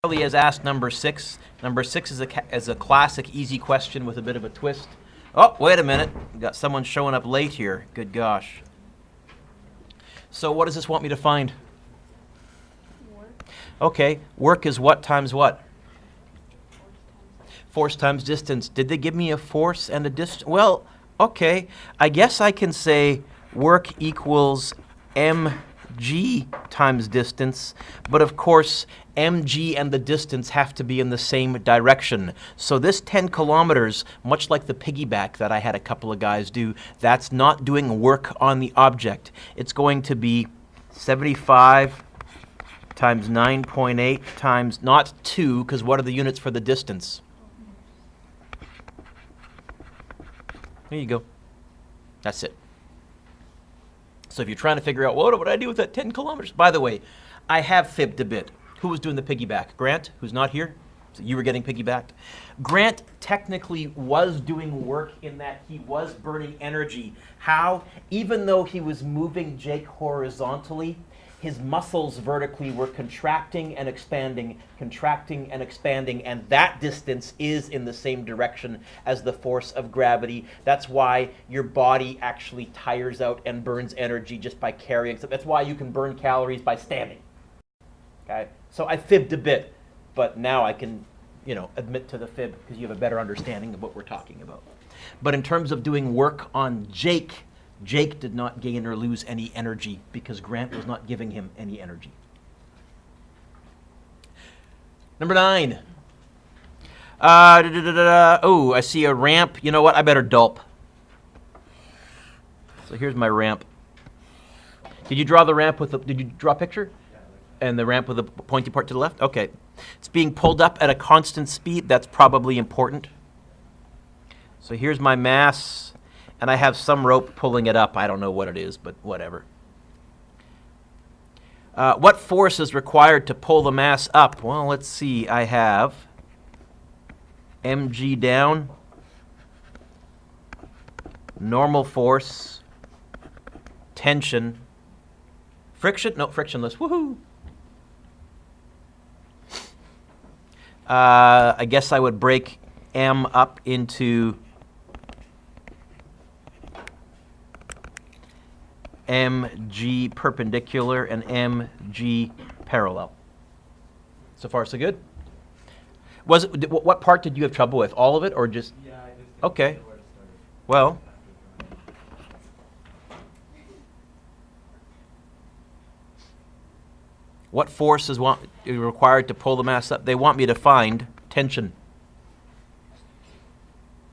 Charlie has asked number 6. Number 6 is a classic easy question with a bit of a twist. Oh, wait a minute. We've got someone showing up late here. Good gosh. So what does this want me to find? Work. Okay, work is what times what? Force times distance. Did they give me a force and a distance? Well, okay. I guess I can say work equals mg times distance, but of course mg and the distance have to be in the same direction. So this 10 kilometers, much like the piggyback that I had a couple of guys do, that's not doing work on the object. It's going to be 75 times 9.8 times, not 2, because what are the units for the distance? There you go. That's it. So if you're trying to figure out, what would I do with that 10 kilometers? By the way, I have fibbed a bit. Who was doing the piggyback? Grant, who's not here? So you were getting piggybacked. Grant technically was doing work in that he was burning energy. How? Even though he was moving Jake horizontally, his muscles vertically were contracting and expanding, and that distance is in the same direction as the force of gravity. That's why your body actually tires out and burns energy just by carrying. That's why you can burn calories by standing. Okay? So I fibbed a bit, but now I can, admit to the fib because you have a better understanding of what we're talking about. But in terms of doing work on Jake did not gain or lose any energy because Grant was not giving him any energy. Number 9. Oh, I see a ramp. You know what? I better dulp. So here's my ramp. Did you draw the ramp did you draw a picture? And the ramp with the pointy part to the left? Okay. It's being pulled up at a constant speed. That's probably important. So here's my mass, and I have some rope pulling it up. I don't know what it is, but whatever. What force is required to pull the mass up? Well, let's see. I have mg down, normal force, tension, friction? No, frictionless. Woohoo! I guess I would break m up into mg perpendicular and mg parallel. So far, so good? What part did you have trouble with? All of it, or just? Yeah, I just okay. Well, what force is required to pull the mass up? They want me to find tension,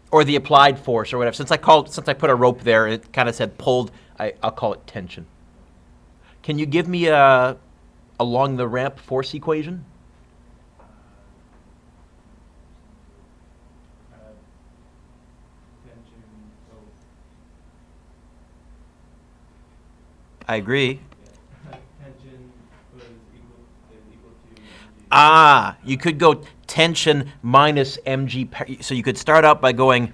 or the applied force, or whatever. Since I put a rope there, it kind of said pulled. I'll call it tension. Can you give me a along the ramp force equation? Tension, so I agree. tension is equal to Ah, you could go tension minus mg. So you could start out by going,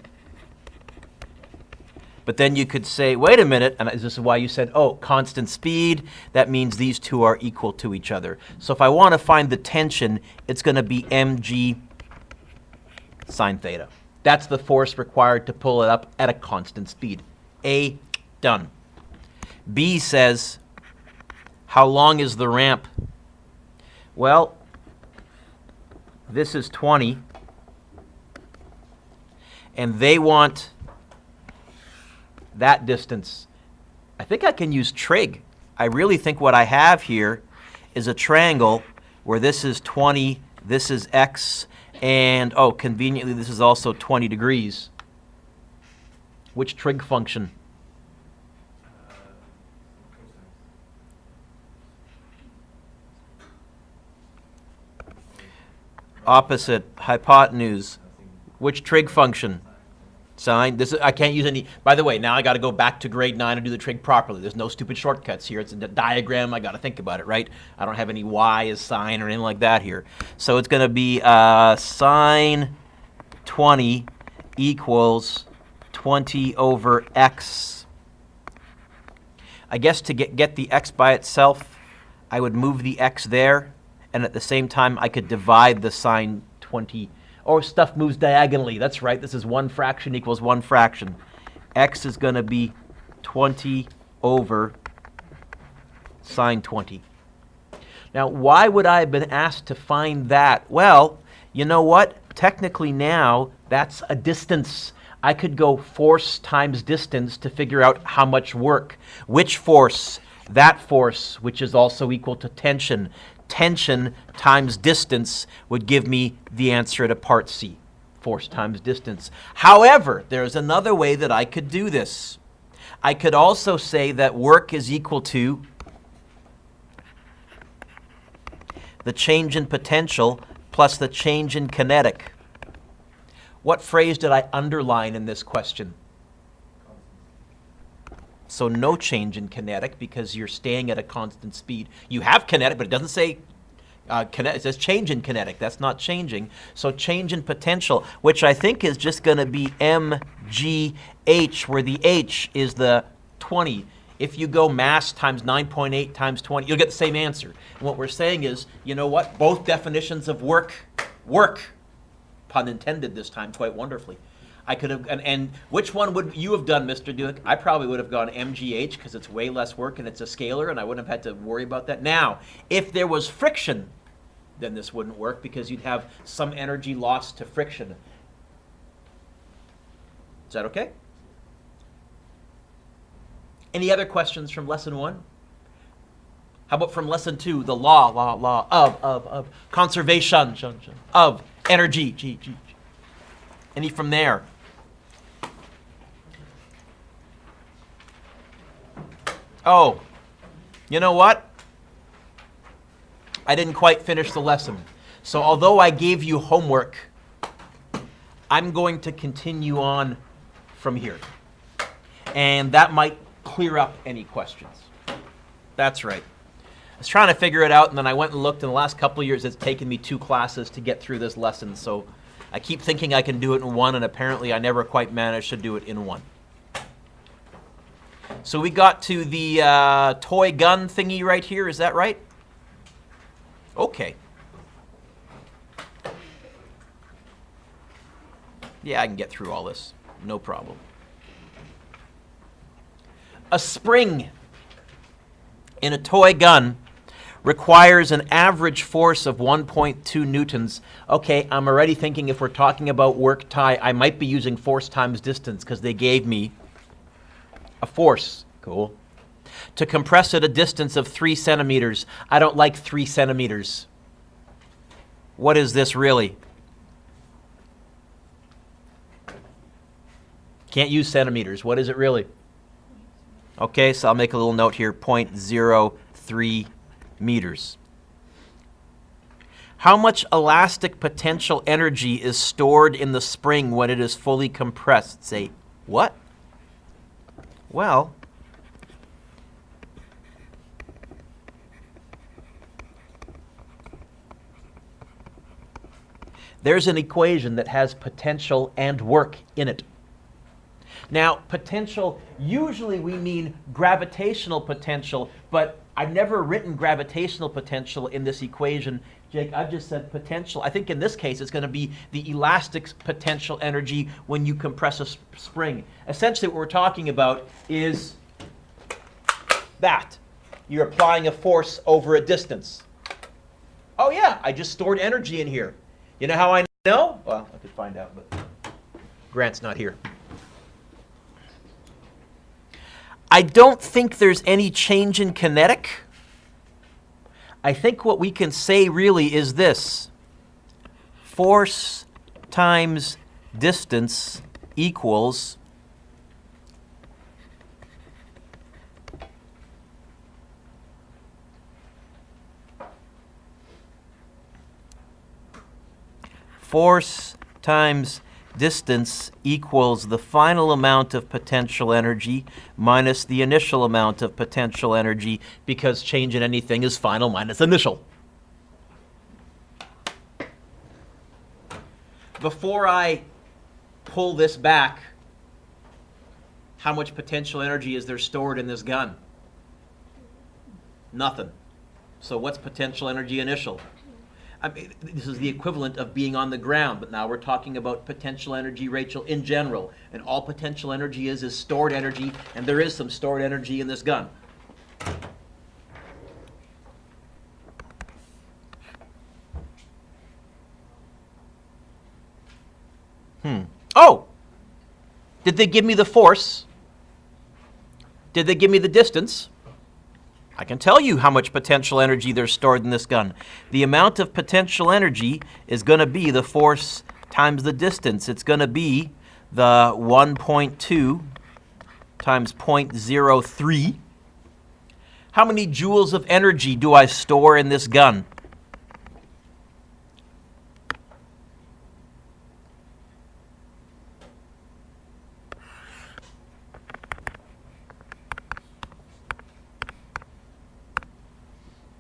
but then you could say, wait a minute, and this is why you said, oh, constant speed, that means these two are equal to each other. So if I want to find the tension, it's going to be mg sine theta. That's the force required to pull it up at a constant speed. A, done. B says, how long is the ramp? Well, this is 20, and they want that distance. I think I can use trig. I really think what I have here is a triangle where this is 20, this is x, and oh, conveniently this is also 20 degrees. Which trig function? Opposite, hypotenuse. Which trig function? Sine. I can't use any. By the way, now I got to go back to grade 9 and do the trig properly. There's no stupid shortcuts here. It's a diagram. I got to think about it, right? I don't have any y as sine or anything like that here. So it's going to be sine 20 equals 20 over x. I guess to get the x by itself, I would move the x there And at the same time, I could divide the sine 20. Or stuff moves diagonally. That's right. This is 1 fraction equals 1 fraction. X is going to be 20 over sine 20. Now, why would I have been asked to find that? Well, you know what? Technically now, that's a distance. I could go force times distance to figure out how much work. Which force? That force, which is also equal to tension. Tension times distance would give me the answer to part C. Force times distance. However, there's another way that I could do this. I could also say that work is equal to the change in potential plus the change in kinetic. What phrase did I underline in this question? So no change in kinetic because you're staying at a constant speed. You have kinetic, but it doesn't say kinetic. It says change in kinetic. That's not changing. So change in potential, which I think is just going to be mgh, where the h is the 20. If you go mass times 9.8 times 20, you'll get the same answer. And what we're saying is, you know what? Both definitions of work, pun intended this time quite wonderfully. I could have, and which one would you have done, Mr. Dueck? I probably would have gone mgh because it's way less work and it's a scalar and I wouldn't have had to worry about that. Now, if there was friction, then this wouldn't work because you'd have some energy lost to friction. Is that okay? Any other questions from lesson 1? How about from lesson 2, the law of conservation, of energy, G. Any from there? Oh, you know what? I didn't quite finish the lesson. So although I gave you homework, I'm going to continue on from here. And that might clear up any questions. That's right. I was trying to figure it out, and then I went and looked. In the last couple of years, it's taken me 2 classes to get through this lesson. So I keep thinking I can do it in 1, and apparently I never quite managed to do it in 1. So we got to the toy gun thingy right here. Is that right? Okay. Yeah, I can get through all this. No problem. A spring in a toy gun requires an average force of 1.2 newtons. Okay, I'm already thinking if we're talking about work tie, I might be using force times distance because they gave me a force. Cool. To compress at a distance of 3 centimeters. I don't like 3 centimeters. What is this really? Can't use centimeters. What is it really? Okay, so I'll make a little note here, 0.03 meters. How much elastic potential energy is stored in the spring when it is fully compressed? Say, what? Well, there's an equation that has potential and work in it. Now, potential, usually we mean gravitational potential, but I've never written gravitational potential in this equation. Jake, I've just said potential. I think in this case it's going to be the elastic potential energy when you compress a spring. Essentially what we're talking about is that. You're applying a force over a distance. Oh yeah, I just stored energy in here. You know how I know? Well, I could find out, but Grant's not here. I don't think there's any change in kinetic. I think what we can say really is this. Force times distance equals force times distance equals the final amount of potential energy minus the initial amount of potential energy, because change in anything is final minus initial. Before I pull this back, how much potential energy is there stored in this gun? Nothing. So what's potential energy initial? I mean, this is the equivalent of being on the ground, but now we're talking about potential energy, Rachel, in general. And all potential energy is stored energy, and there is some stored energy in this gun. Oh! Did they give me the force? Did they give me the distance? I can tell you how much potential energy there's stored in this gun. The amount of potential energy is going to be the force times the distance. It's going to be the 1.2 times 0.03. How many joules of energy do I store in this gun?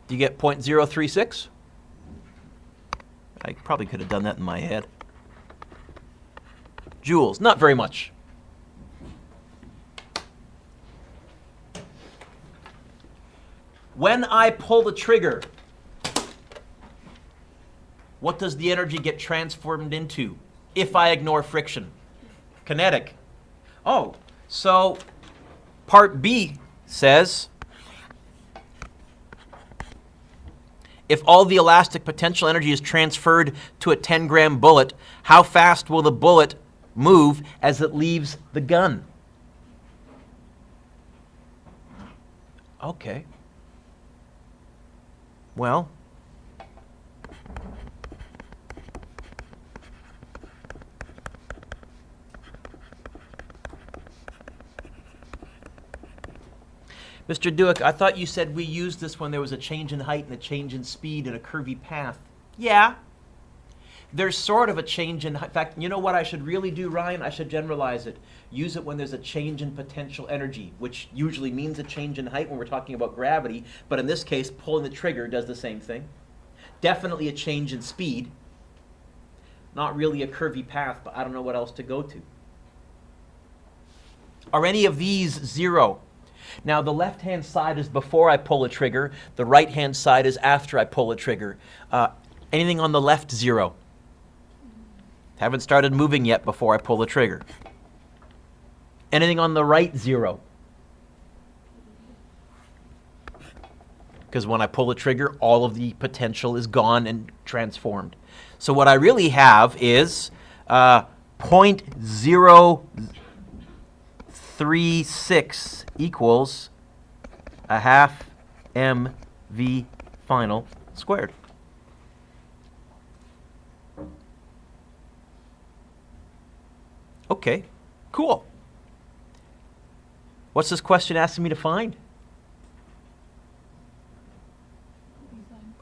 Do you get 0.036? I probably could have done that in my head. Joules, not very much. When I pull the trigger, what does the energy get transformed into if I ignore friction? Kinetic. Oh, so part B says, if all the elastic potential energy is transferred to a 10-gram bullet, how fast will the bullet move as it leaves the gun? Okay. Well, Mr. Dueck, I thought you said we used this when there was a change in height and a change in speed and a curvy path. Yeah. There's sort of a change in height. In fact, you know what I should really do, Ryan? I should generalize it. Use it when there's a change in potential energy, which usually means a change in height when we're talking about gravity. But in this case, pulling the trigger does the same thing. Definitely a change in speed. Not really a curvy path, but I don't know what else to go to. Are any of these zero? Now, the left-hand side is before I pull a trigger. The right-hand side is after I pull a trigger. Anything on the left, zero. Haven't started moving yet before I pull the trigger. Anything on the right, zero. Because when I pull the trigger, all of the potential is gone and transformed. So what I really have is 0.036 equals a half mv final squared. Okay, cool. What's this question asking me to find?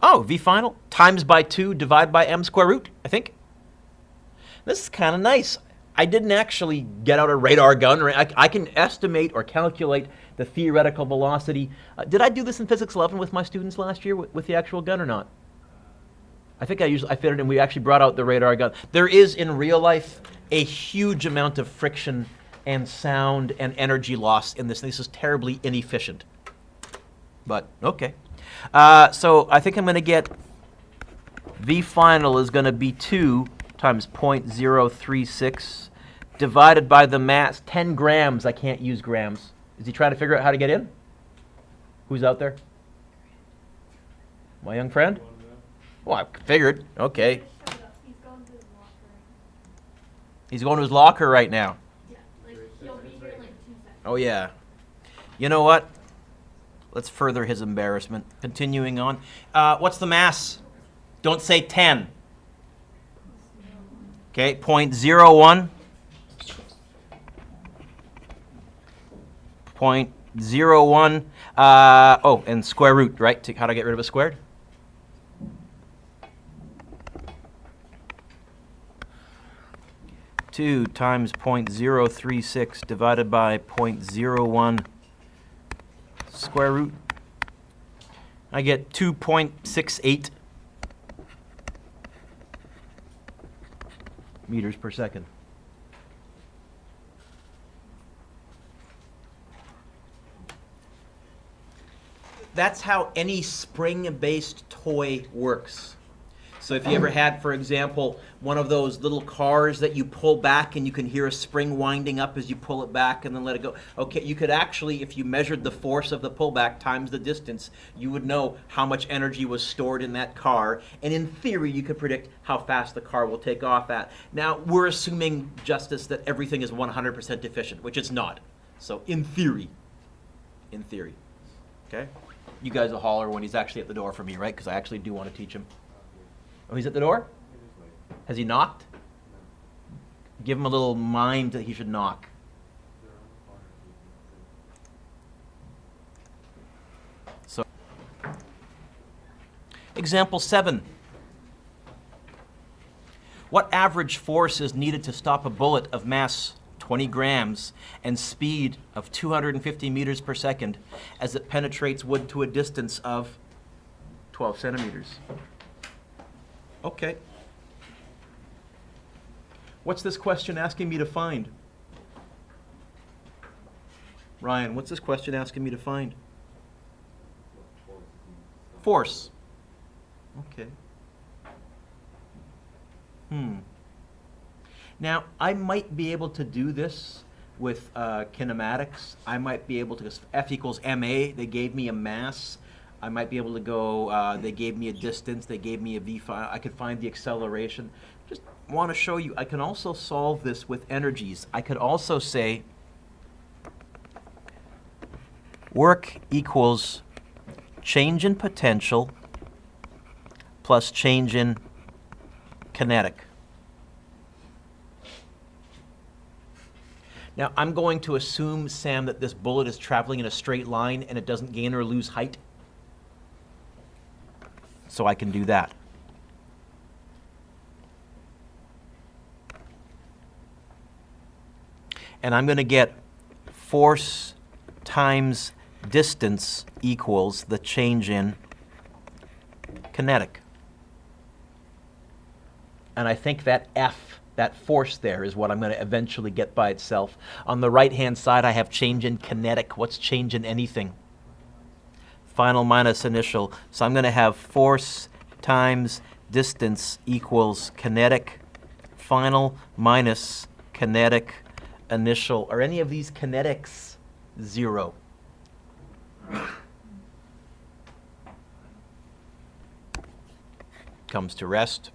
Oh, v final times by 2 divided by m square root, I think. This is kind of nice. I didn't actually get out a radar gun. I can estimate or calculate the theoretical velocity. Did I do this in Physics 11 with my students last year with the actual gun or not? I think I fitted in. We actually brought out the radar gun. There is, in real life, a huge amount of friction and sound and energy loss in this. This is terribly inefficient. But, okay. So I think I'm going to get V final is going to be 2 times 0.036 divided by the mass, 10 grams. I can't use grams. Is he trying to figure out how to get in? Who's out there? My young friend? Well, I figured. Okay. He's going to his locker. He's going to his locker right now. Yeah, like he'll be here in like 2 seconds. Oh, yeah. You know what? Let's further his embarrassment. Continuing on. What's the mass? Don't say 10. Okay, 0.01. 0.01. Oh, and square root, right? How do I get rid of a squared? Two times 0.036 divided by 0.01 square root. I get 2.68 meters per second. That's how any spring-based toy works. So if you ever had, for example, one of those little cars that you pull back and you can hear a spring winding up as you pull it back and then let it go. Okay, you could actually, if you measured the force of the pullback times the distance, you would know how much energy was stored in that car. And in theory, you could predict how fast the car will take off at. Now, we're assuming, Justice, that everything is 100% efficient, which it's not. So in theory, okay? You guys will holler when he's actually at the door for me, right? Because I actually do want to teach him. Oh, he's at the door? Has he knocked? Give him a little mind that he should knock. So, example 7. What average force is needed to stop a bullet of mass 20 grams and speed of 250 meters per second as it penetrates wood to a distance of 12 centimeters? Okay. What's this question asking me to find? Ryan, what's this question asking me to find? Force. Okay. Now, I might be able to do this with kinematics. I might be able to, F equals ma, they gave me a mass. I might be able to go, they gave me a distance, they gave me a v file. I could find the acceleration. Just want to show you, I can also solve this with energies. I could also say work equals change in potential plus change in kinetic. Now, I'm going to assume, Sam, that this bullet is traveling in a straight line and it doesn't gain or lose height. So I can do that. And I'm going to get force times distance equals the change in kinetic. And I think that F, that force there, is what I'm going to eventually get by itself. On the right-hand side, I have change in kinetic. What's change in anything? Final minus initial. So I'm going to have force times distance equals kinetic final minus kinetic initial. Are any of these kinetics 0? Comes to rest.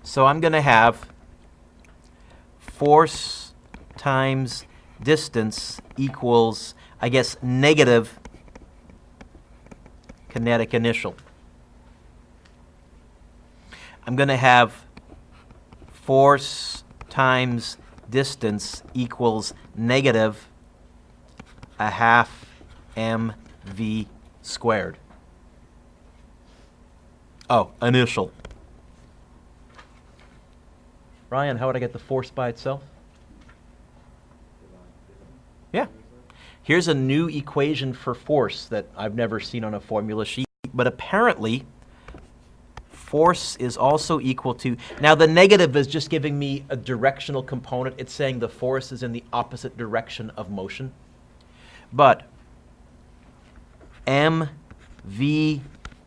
So I'm going to have force times distance equals, I guess, negative kinetic initial. I'm going to have force times distance equals negative a half mv squared. Oh, initial. Ryan, how would I get the force by itself? Yeah. Here's a new equation for force that I've never seen on a formula sheet, but apparently force is also equal to, now the negative is just giving me a directional component. It's saying the force is in the opposite direction of motion. But mv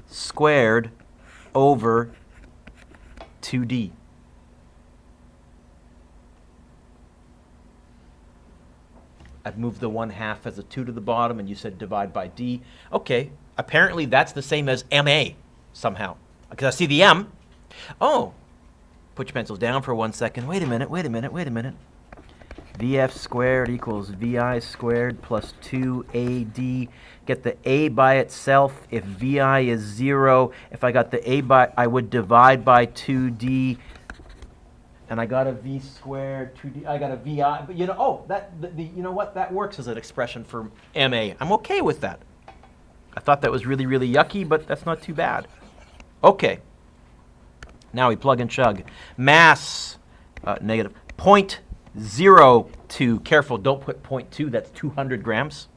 squared over 2d. I've moved the 1/2 as a 2 to the bottom, and you said divide by d. Okay, apparently that's the same as ma somehow, because I see the m. Oh, put your pencils down for 1 second. Wait a minute. Vf squared equals vi squared plus 2ad. Get the a by itself. If vi is 0, if I got the a by, I would divide by 2d. And I got a v squared, 2d, I got a vi, but you know, oh, you know what? That works as an expression for ma. I'm okay with that. I thought that was really, really yucky, but that's not too bad. Okay. Now we plug and chug. Mass, negative, 0.02. Careful, don't put 0.2, that's 200 grams.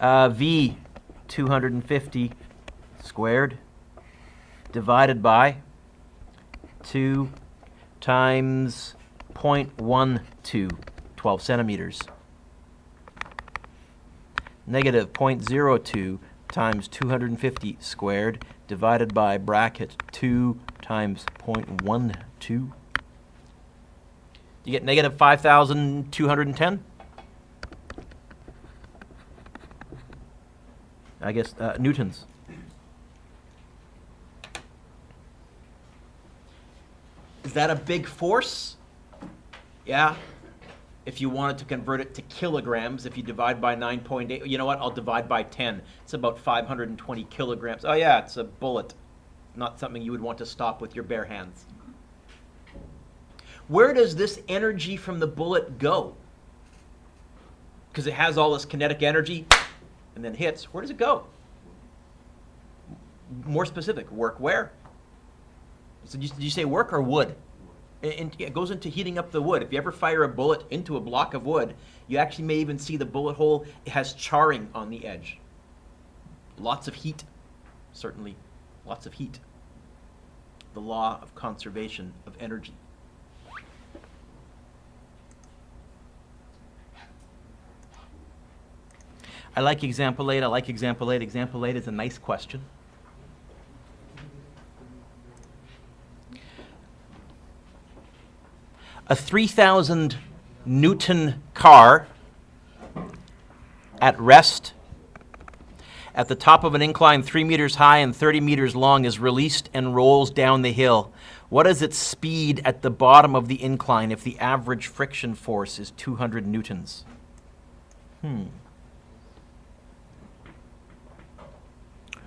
V, 250 squared, divided by 2 times 0.12, 12 centimeters. negative 0.02 times 250 squared divided by bracket 2 times 0.12. You get negative 5,210? I guess newtons. Is that a big force? Yeah. If you wanted to convert it to kilograms, if you divide by 9.8, you know what? I'll divide by 10. It's about 520 kilograms. Oh yeah, it's a bullet. Not something you would want to stop with your bare hands. Where does this energy from the bullet go? Because it has all this kinetic energy and then hits. Where does it go? More specific, work where? So did you say work or wood? It goes into heating up the wood. If you ever fire a bullet into a block of wood, you actually may even see the bullet hole. It has charring on the edge. Lots of heat, certainly. Lots of heat. The law of conservation of energy. I like example 8. I like example 8. Example 8 is a nice question. A 3,000 Newton car at rest at the top of an incline 3 meters high and 30 meters long is released and rolls down the hill. What is its speed at the bottom of the incline if the average friction force is 200 newtons?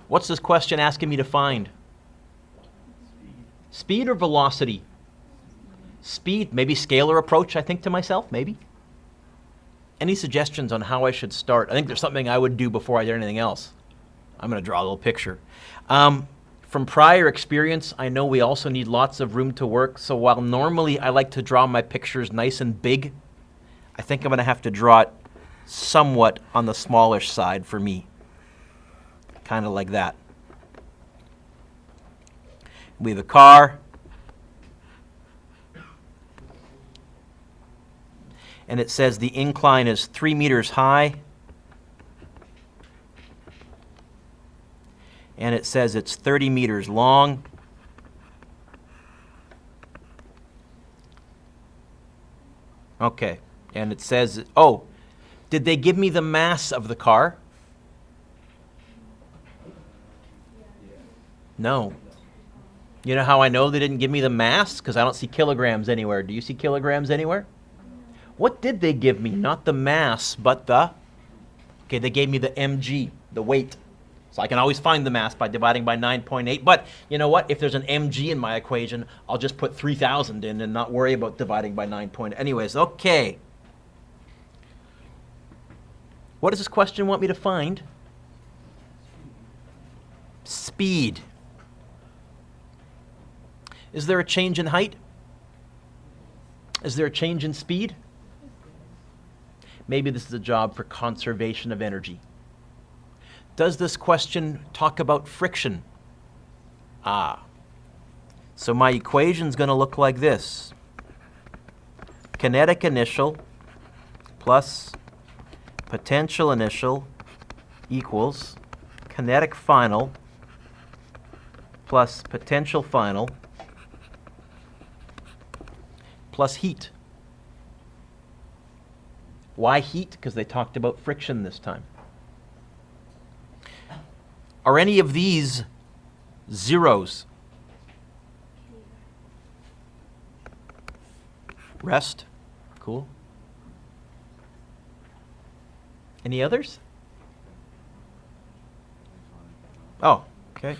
What's this question asking me to find? Speed or velocity? Speed, maybe scalar approach, I think to myself, maybe. Any suggestions on how I should start? I think there's something I would do before I did anything else. I'm going to draw a little picture. From prior experience, I know we also need lots of room to work, so while normally I like to draw my pictures nice and big, I think I'm going to have to draw it somewhat on the smallish side for me. Kind of like that. We have a car. And it says the incline is 3 meters high. And it says it's 30 meters long. Okay. And it says, oh, did they give me the mass of the car? No. You know how I know they didn't give me the mass? Because I don't see kilograms anywhere. Do you see kilograms anywhere? What did they give me? Not the mass, but the... Okay, they gave me the mg, the weight. So I can always find the mass by dividing by 9.8. But you know what? If there's an mg in my equation, I'll just put 3,000 in and not worry about dividing by 9. Anyways, okay. What does this question want me to find? Speed. Is there a change in height? Is there a change in speed? Maybe this is a job for conservation of energy. Does this question talk about friction? So my equation is going to look like this. Kinetic initial plus potential initial equals kinetic final plus potential final plus heat. Why heat? Because they talked about friction this time. Are any of these zeros? Rest. Cool. Any others? Oh, okay.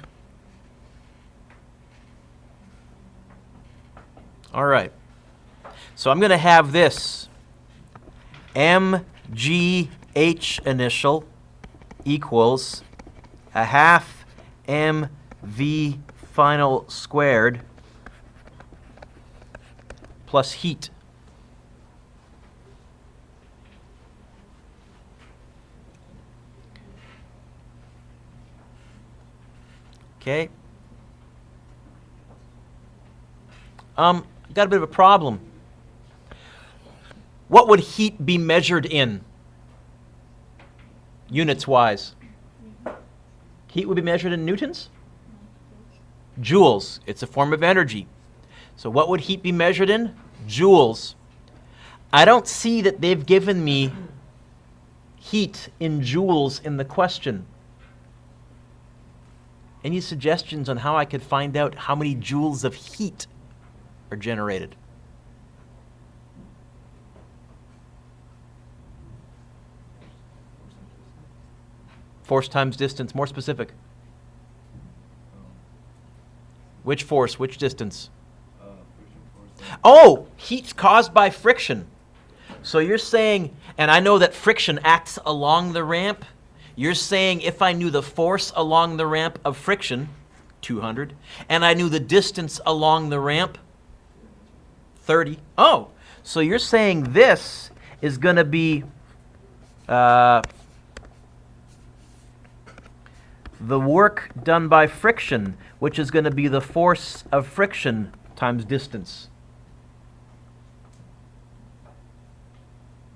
All right. So I'm going to have this mgh initial equals a half mv final squared plus heat. Okay. Got a bit of a problem. What would heat be measured in? Units wise. Heat would be measured in newtons? Joules. It's a form of energy. So what would heat be measured in? Joules. I don't see that they've given me heat in joules in the question. Any suggestions on how I could find out how many joules of heat are generated? Force times distance, more specific. Which force, which distance? Friction force. Oh, heat's caused by friction. So you're saying, and I know that friction acts along the ramp. You're saying if I knew the force along the ramp of friction, 200, and I knew the distance along the ramp, 30. Oh, so you're saying this is going to be the work done by friction, which is going to be the force of friction times distance.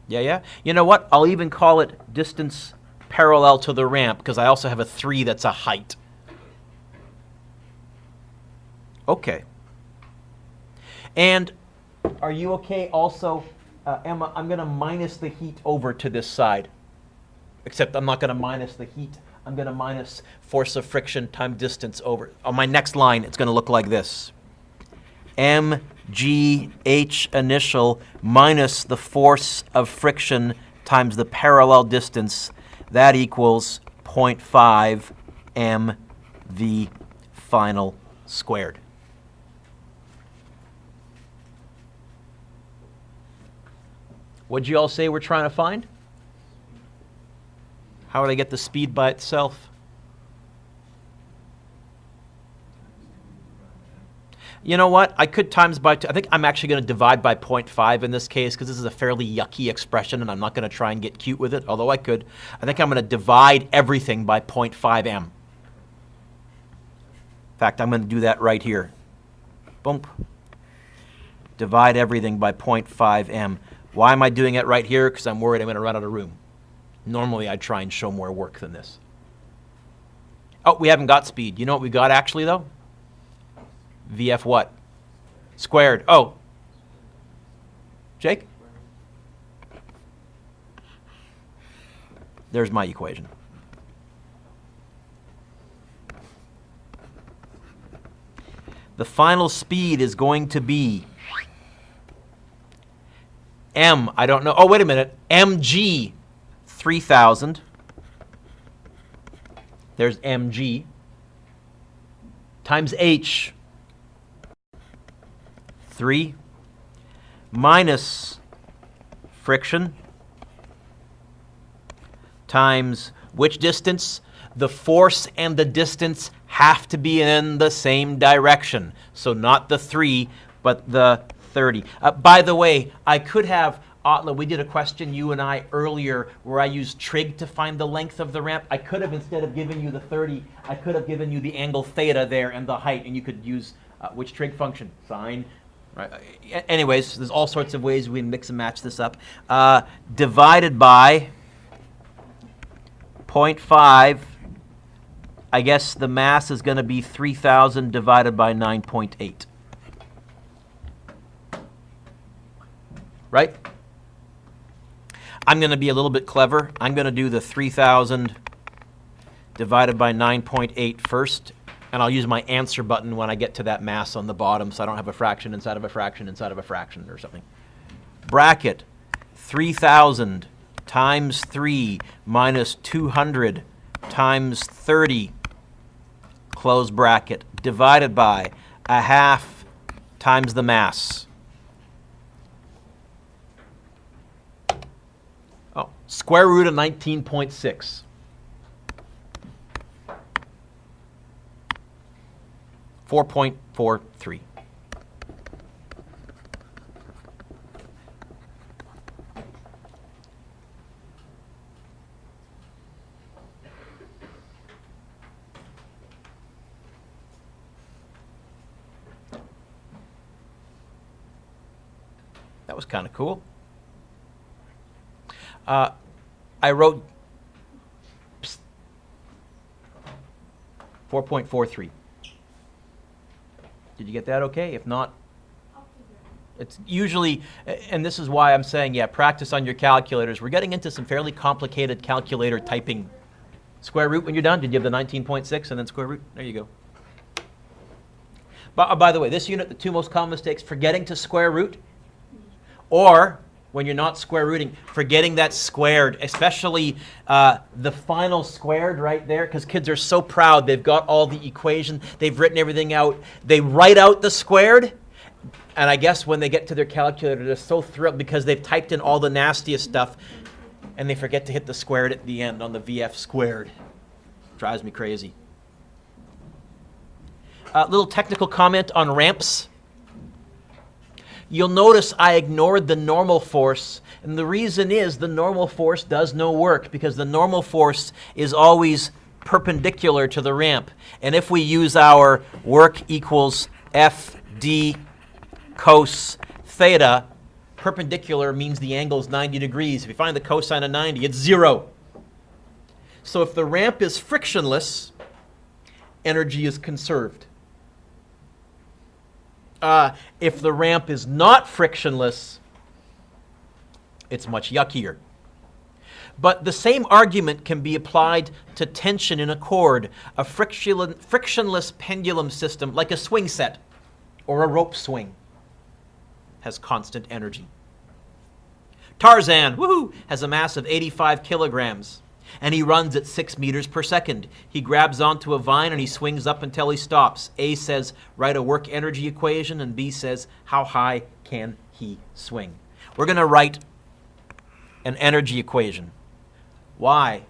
Yeah? You know what? I'll even call it distance parallel to the ramp, because I also have a 3 that's a height. Okay. And are you okay also, Emma, I'm going to minus the heat over to this side. Except I'm not going to minus the heat. I'm going to minus force of friction times distance over. On my next line, it's going to look like this. mgh initial minus the force of friction times the parallel distance. That equals 0.5 mv final squared. What'd you all say we're trying to find? How would I get the speed by itself? You know what? I could times by 2. I think I'm actually going to divide by 0.5 in this case, because this is a fairly yucky expression, and I'm not going to try and get cute with it, although I could. I think I'm going to divide everything by 0.5 m. In fact, I'm going to do that right here. Boom. Divide everything by 0.5 m. Why am I doing it right here? Because I'm worried I'm going to run out of room. Normally, I'd try and show more work than this. Oh, we haven't got speed. You know what we got actually, though? VF what? Squared. Oh. Jake? There's my equation. The final speed is going to be M, I don't know. Oh, wait a minute. mg, 3,000. There's mg. Times h, 3. Minus friction times which distance? The force and the distance have to be in the same direction. So not the 3, but the 30. By the way, I could have, Otla, we did a question, you and I, earlier, where I used trig to find the length of the ramp. I could have, instead of giving you the 30, I could have given you the angle theta there and the height, and you could use which trig function? Sine. Right. Anyways, there's all sorts of ways we can mix and match this up. Divided by 0.5, I guess the mass is going to be 3,000 divided by 9.8. Right? I'm going to be a little bit clever. I'm going to do the 3,000 divided by 9.8 first, and I'll use my answer button when I get to that mass on the bottom, so I don't have a fraction inside of a fraction inside of a fraction or something. Bracket 3,000 times 3 minus 200 times 30, close bracket, divided by a half times the mass. Oh, square root of 19.6. 4.43. That was kind of cool. I wrote 4.43. Did you get that okay? If not, I'll figure it out. it's usually, and this is why I'm saying, yeah, practice on your calculators. We're getting into some fairly complicated calculator typing. Square root when you're done? Did you have the 19.6 and then square root? There you go. By the way, this unit, the two most common mistakes, forgetting to square root, or when you're not square rooting, forgetting that squared, especially the final squared right there, because kids are so proud. They've got all the equation. They've written everything out. They write out the squared, and I guess when they get to their calculator, they're so thrilled because they've typed in all the nastiest stuff, and they forget to hit the squared at the end on the VF squared. Drives me crazy. Little technical comment on ramps. You'll notice I ignored the normal force, and the reason is the normal force does no work because the normal force is always perpendicular to the ramp. And if we use our work equals FD cos theta, perpendicular means the angle is 90 degrees. If you find the cosine of 90, it's 0. So if the ramp is frictionless, energy is conserved. If the ramp is not frictionless, it's much yuckier. But the same argument can be applied to tension in a cord. A frictionless pendulum system, like a swing set or a rope swing, has constant energy. Tarzan, woohoo, has a mass of 85 kilograms, and he runs at 6 meters per second. He grabs onto a vine and he swings up until he stops. A says, write a work energy equation, and B says, how high can he swing? We're going to write an energy equation. Why?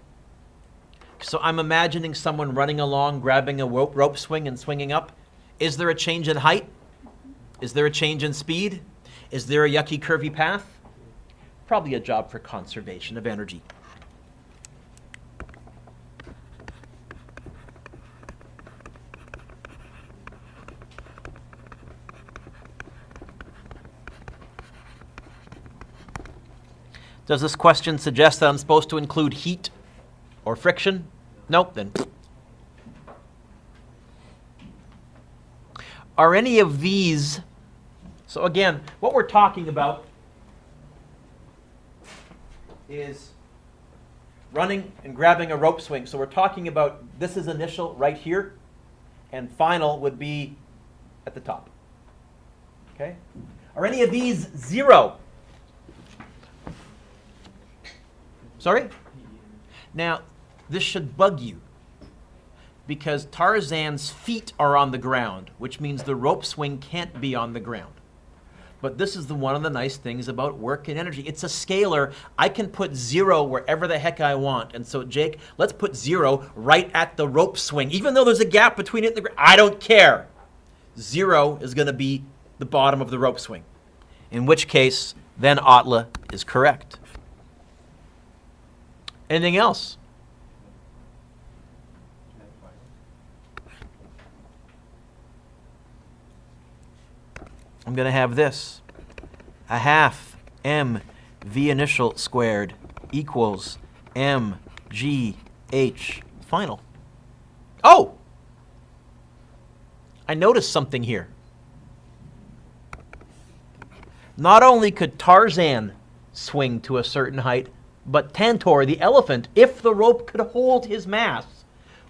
So I'm imagining someone running along, grabbing a rope swing and swinging up. Is there a change in height? Is there a change in speed? Is there a yucky, curvy path? Probably a job for conservation of energy. Does this question suggest that I'm supposed to include heat or friction? Nope, then. Are any of these, so again, what we're talking about is running and grabbing a rope swing. So we're talking about this is initial right here, and final would be at the top. Okay? Are any of these 0? Sorry? Now, this should bug you because Tarzan's feet are on the ground, which means the rope swing can't be on the ground. But this is one of the nice things about work and energy. It's a scalar. I can put 0 wherever the heck I want. And so, Jake, let's put 0 right at the rope swing. Even though there's a gap between it and the ground, I don't care. 0 is going to be the bottom of the rope swing. In which case, then Otla is correct. Anything else? I'm going to have this. A half m v initial squared equals m g h final. Oh! I noticed something here. Not only could Tarzan swing to a certain height, but Tantor, the elephant, if the rope could hold his mass,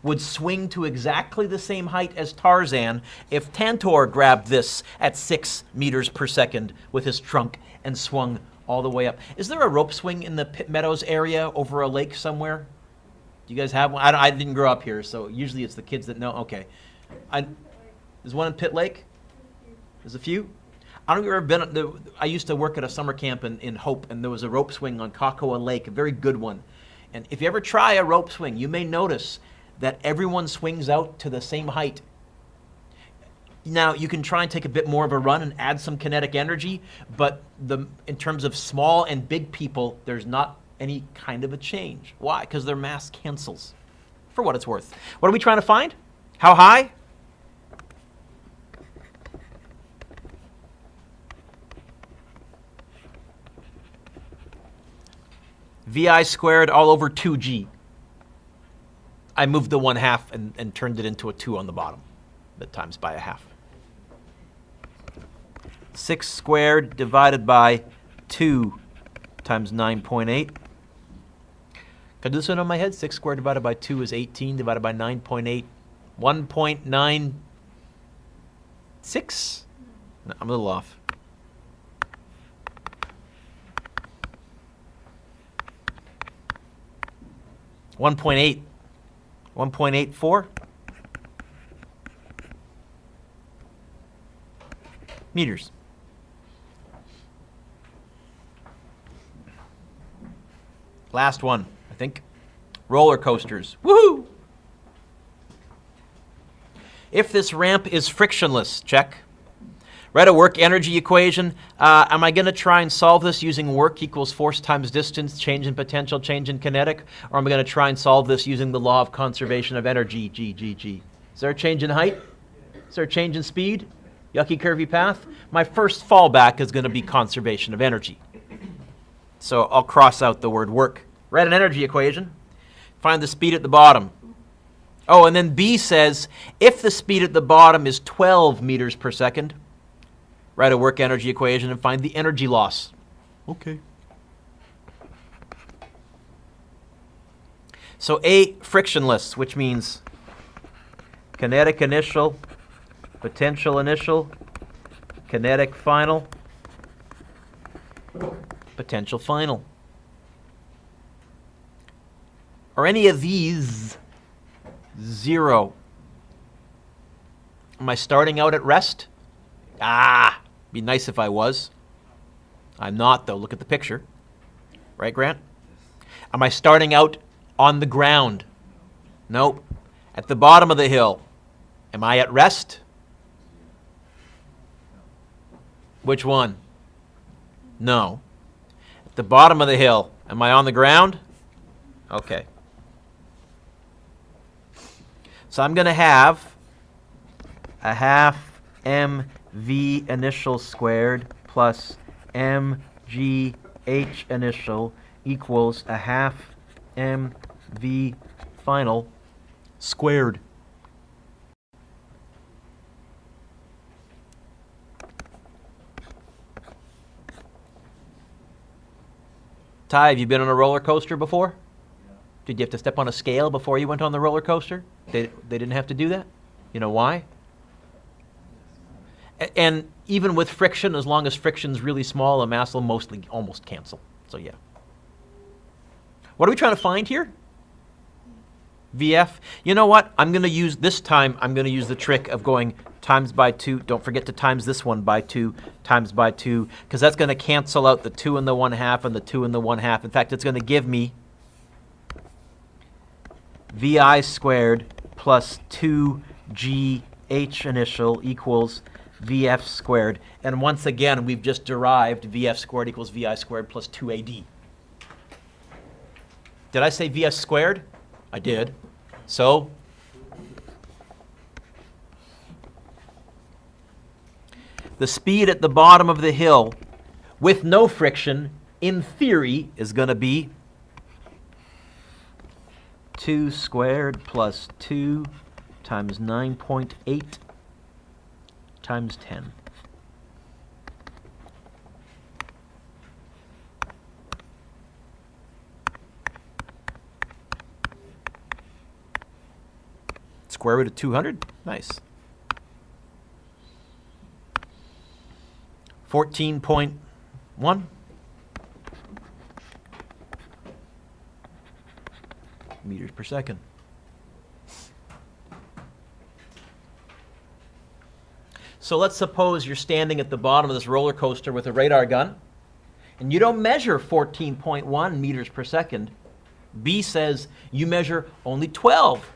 would swing to exactly the same height as Tarzan if Tantor grabbed this at 6 meters per second with his trunk and swung all the way up. Is there a rope swing in the Pitt Meadows area over a lake somewhere? Do you guys have one? I didn't grow up here, so usually it's the kids that know. Okay. There's one in Pitt Lake? There's a few? I don't know if you've ever been, I used to work at a summer camp in Hope, and there was a rope swing on Kakoa Lake, a very good one. And if you ever try a rope swing, you may notice that everyone swings out to the same height. Now, you can try and take a bit more of a run and add some kinetic energy, but in terms of small and big people, there's not any kind of a change. Why? Because their mass cancels, for what it's worth. What are we trying to find? How high? VI squared all over 2G. I moved the 1/2 and turned it into a 2 on the bottom that times by 1/2. 6 squared divided by 2 times 9.8. Can I do this one on my head? 6 squared divided by 2 is 18 divided by 9.8. 1.96? No, I'm a little off. $1.8. 1.84 meters. Last one, I think. Roller coasters. Woohoo! If this ramp is frictionless, check. Write a work energy equation. Am I going to try and solve this using work equals force times distance, change in potential, change in kinetic? Or am I going to try and solve this using the law of conservation of energy, G? Is there a change in height? Is there a change in speed? Yucky curvy path? My first fallback is going to be conservation of energy. So I'll cross out the word work. Write an energy equation. Find the speed at the bottom. Oh, and then B says, if the speed at the bottom is 12 meters per second, write a work energy equation and find the energy loss. Okay. So A, frictionless, which means kinetic initial, potential initial, kinetic final, potential final. Are any of these 0? Am I starting out at rest? Be nice if I was. I'm not, though. Look at the picture. Right, Grant? Am I starting out on the ground? Nope. At the bottom of the hill. Am I at rest? Which one? No. At the bottom of the hill. Am I on the ground? Okay. So I'm going to have a half mv initial squared plus mgh initial equals a half mv final squared. Ty, have you been on a roller coaster before? Yeah. Did you have to step on a scale before you went on the roller coaster? They didn't have to do that? You know why? And even with friction, as long as friction's really small, the mass will almost cancel. So yeah. What are we trying to find here? VF. You know what? I'm going to use the trick of going times by 2. Don't forget to times this one by 2 times by 2, because that's going to cancel out the 2 and the 1/2 and the 2 and the 1/2. In fact, it's going to give me VI squared plus 2GH initial equals VF squared. And once again, we've just derived VF squared equals VI squared plus 2AD. Did I say VF squared? I did. So the speed at the bottom of the hill with no friction, in theory, is going to be 2 squared plus 2 times 9.8 times 10. Square root of 200? Nice. 14.1 meters per second. So let's suppose you're standing at the bottom of this roller coaster with a radar gun, and you don't measure 14.1 meters per second. B says you measure only 12.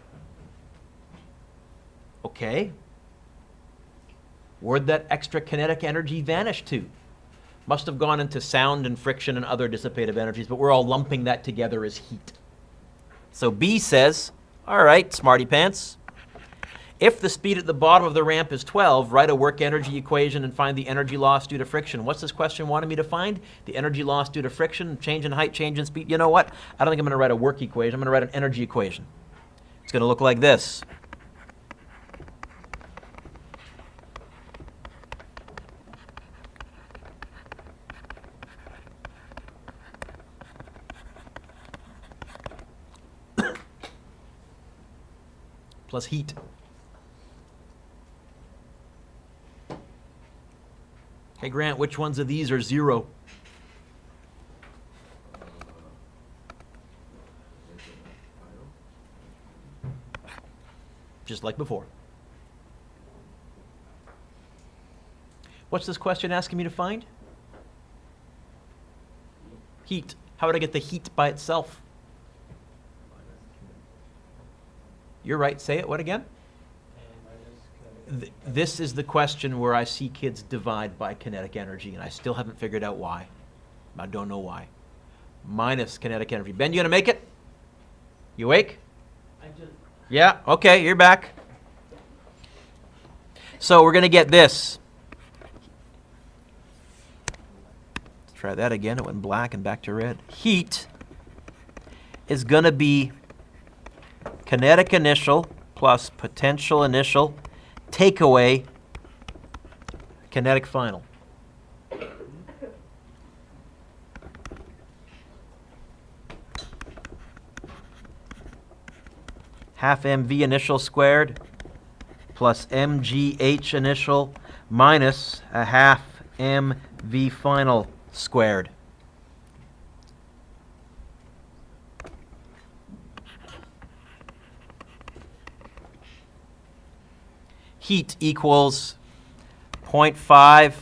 Okay. Where'd that extra kinetic energy vanish to? Must have gone into sound and friction and other dissipative energies, but we're all lumping that together as heat. So B says, all right, smarty pants, if the speed at the bottom of the ramp is 12, write a work energy equation and find the energy loss due to friction. What's this question wanting me to find? The energy loss due to friction, change in height, change in speed. You know what? I don't think I'm going to write a work equation. I'm going to write an energy equation. It's going to look like this. Plus heat. Hey, Grant, which ones of these are 0? Just like before. What's this question asking me to find? Heat. How would I get the heat by itself? You're right. Say it. What again? This is the question where I see kids divide by kinetic energy, and I still haven't figured out why. I don't know why. Minus kinetic energy. Ben, you gonna make it? You awake? Yeah, okay, you're back. So we're gonna get this. Let's try that again. It went black and back to red. Heat is gonna be kinetic initial plus potential initial takeaway kinetic final. Half mv initial squared plus mgh initial minus a half mv final squared. Heat equals 0.5.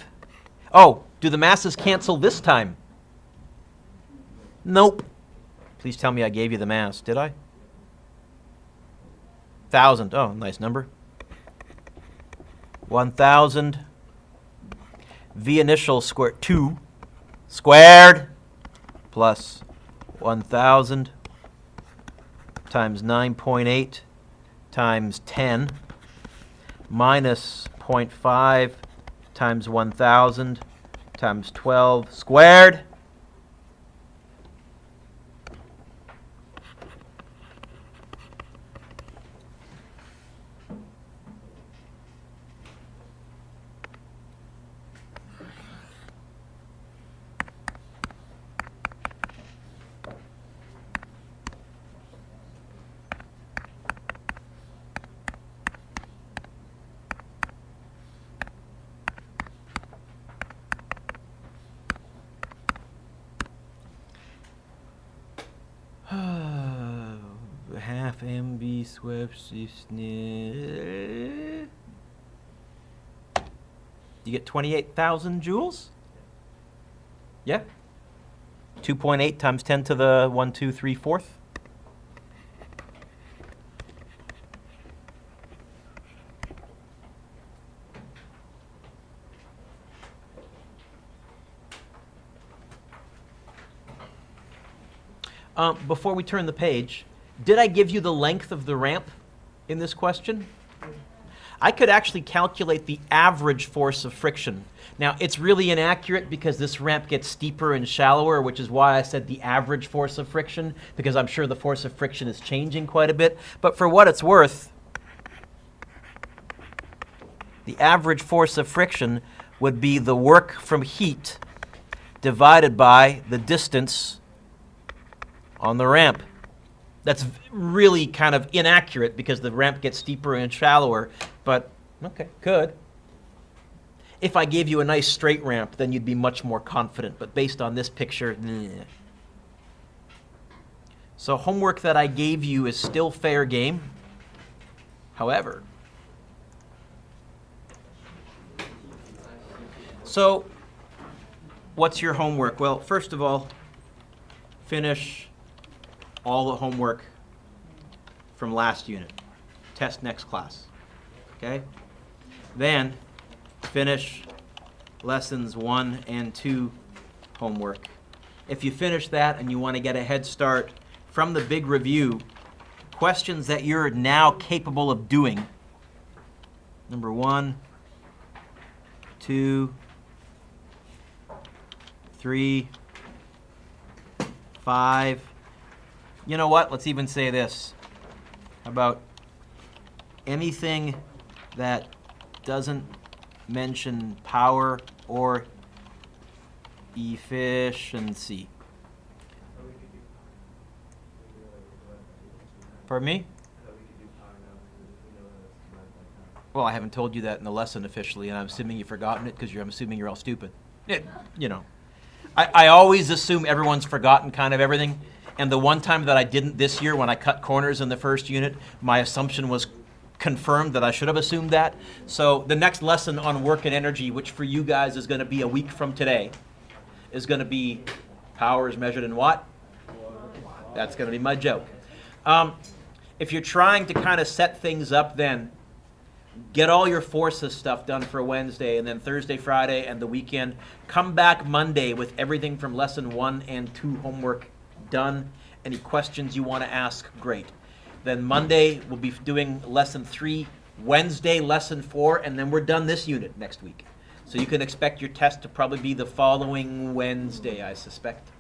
Oh, do the masses cancel this time? Nope. Please tell me I gave you the mass. Did I? 1,000. Oh, nice number. 1,000. V initial squared 2 squared plus 1,000 times 9.8 times 10 minus 0.5 times 1,000 times 12 squared. Half MB squared. You get 28,000 joules? Yeah? 2.8 times 10 to the 1, 2, 3, 4th? Before we turn the page, did I give you the length of the ramp in this question? I could actually calculate the average force of friction. Now, it's really inaccurate because this ramp gets steeper and shallower, which is why I said the average force of friction, because I'm sure the force of friction is changing quite a bit. But for what it's worth, the average force of friction would be the work from heat divided by the distance on the ramp. That's really kind of inaccurate because the ramp gets steeper and shallower, but okay, good. If I gave you a nice straight ramp, then you'd be much more confident, but based on this picture, bleh. So homework that I gave you is still fair game. However, so what's your homework? Well, first of all, finish all the homework from last unit. Test next class. Okay? Then finish lessons 1 and 2 homework. If you finish that and you want to get a head start from the big review, questions that you're now capable of doing. Number 1, 2, 3, 5. You know what? Let's even say this. How about anything that doesn't mention power or efficiency? Pardon me? Well, I haven't told you that in the lesson officially, and I'm assuming you've forgotten it because I'm assuming you're all stupid. You know, I always assume everyone's forgotten kind of everything. And the one time that I didn't this year when I cut corners in the first unit, my assumption was confirmed that I should have assumed that. So the next lesson on work and energy, which for you guys is going to be a week from today, is going to be power is measured in what? That's going to be my joke. If you're trying to kind of set things up then, get all your forces stuff done for Wednesday, and then Thursday, Friday, and the weekend. Come back Monday with everything from lesson 1 and 2 homework done. Any questions you want to ask, great. Then Monday we'll be doing lesson 3, Wednesday lesson 4, and then we're done this unit next week. So you can expect your test to probably be the following Wednesday, I suspect.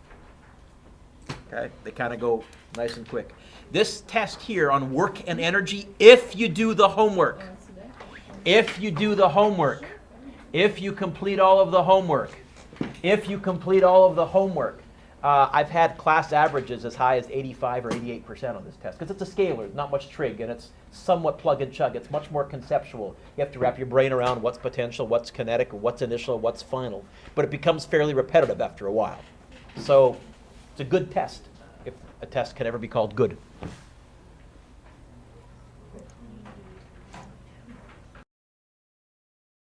Okay, they kind of go nice and quick. This test here on work and energy, if you do the homework, if you do the homework, if you complete all of the homework, if you complete all of the homework, I've had class averages as high as 85 or 88% on this test because it's a scalar, not much trig, and it's somewhat plug and chug. It's much more conceptual. You have to wrap your brain around what's potential, what's kinetic, what's initial, what's final. But it becomes fairly repetitive after a while. So it's a good test, if a test can ever be called good.